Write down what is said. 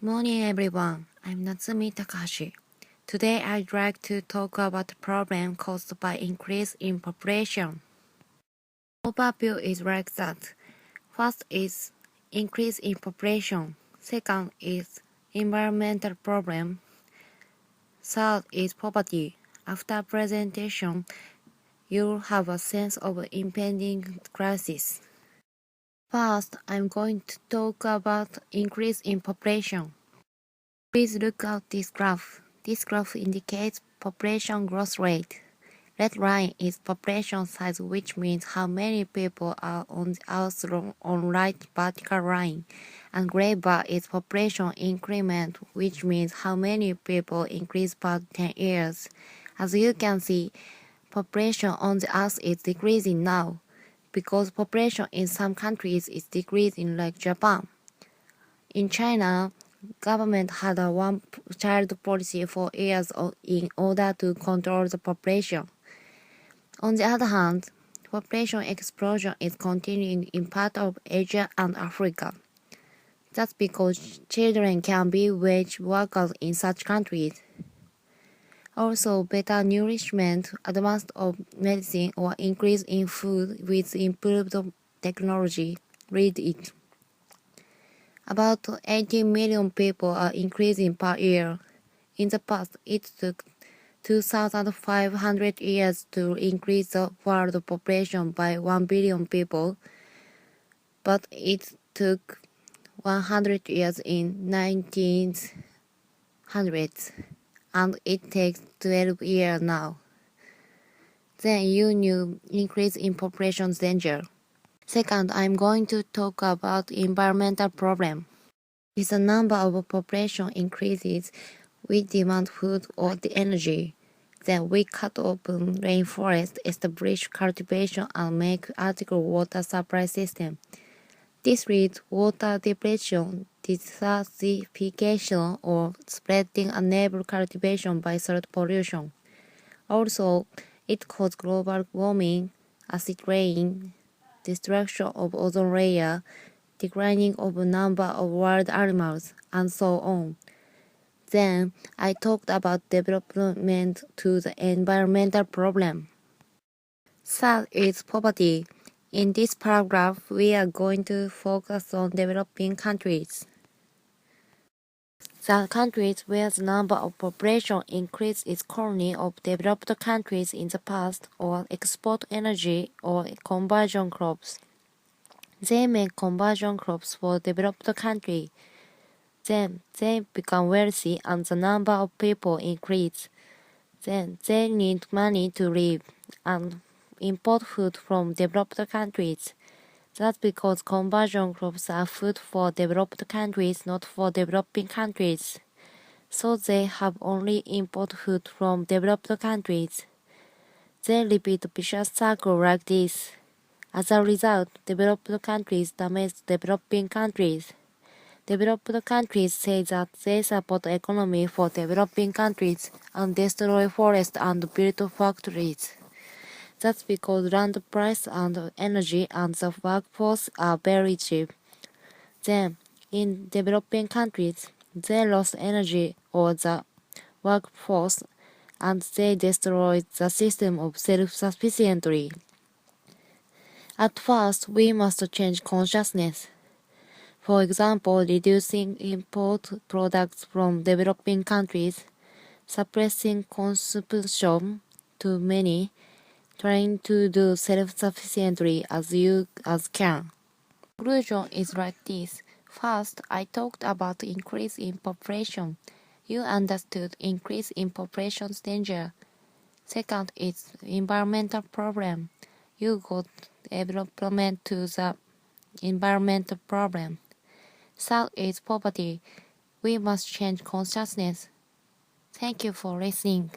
Morning everyone, I'm Natsumi Takahashi. Today I'd like to talk about the problem caused by increase in population. Overview is like that. First is increase in population. Second is environmental problem. Third is poverty. After presentation, you'll have a sense of impending crisis. First, I'm going to talk about increase in population. Please look at this graph. This graph indicates population growth rate. Red line is population size, which means how many people are on the Earth on right vertical line. And gray bar is population increment, which means how many people increase per 10 years. As you can see, population on the Earth is decreasing now, because population in some countries is decreasing like Japan. In China, government had a one-child policy for years in order to control the population. On the other hand, population explosion is continuing in part of Asia and Africa. That's because children can be wage workers in such countries. Also, better nourishment, advancement of medicine, or increase in food with improved technology lead it. About 18 million people are increasing per year. In the past, it took 2,500 years to increase the world population by 1 billion people, but it took 100 years in 1900s, and it takes 12 years now. Then you knew increase in population's danger. Second, I'm going to talk about environmental problem. If the number of population increases, we demand food or the energy. Then we cut open rainforest, establish cultivation, and make artificial water supply system. This leads water depletion, desertification, or spreading unable cultivation by soil pollution. Also, it causes global warming, acid rain, destruction of ozone layer, declining of number of wild animals, and so on. Then, I talked about development to the environmental problem. Third is poverty. In this paragraph, we are going to focus on developing countries. The countries where the number of population increase is colony of developed countries in the past, or export energy or conversion crops. They make conversion crops for developed country. Then they become wealthy and the number of people increase. Then they need money to live and import food from developed countries. That's because conversion crops are food for developed countries, not for developing countries. So they have only import food from developed countries. They repeat vicious cycle like this. As a result, developed countries damage developing countries. Developed countries say that they support economy for developing countries and destroy forests and build factories. That's because land price and energy and the workforce are very cheap. Then, in developing countries, they lost energy or the workforce and they destroyed the system of self-sufficiency. At first, we must change consciousness. For example, reducing import products from developing countries, suppressing consumption to many, trying to do self-sufficiently as you can. Conclusion is like this. First, I talked about increase in population. You understood increase in population's danger. Second is environmental problem. You got development to the environmental problem. Third is poverty. We must change consciousness. Thank you for listening.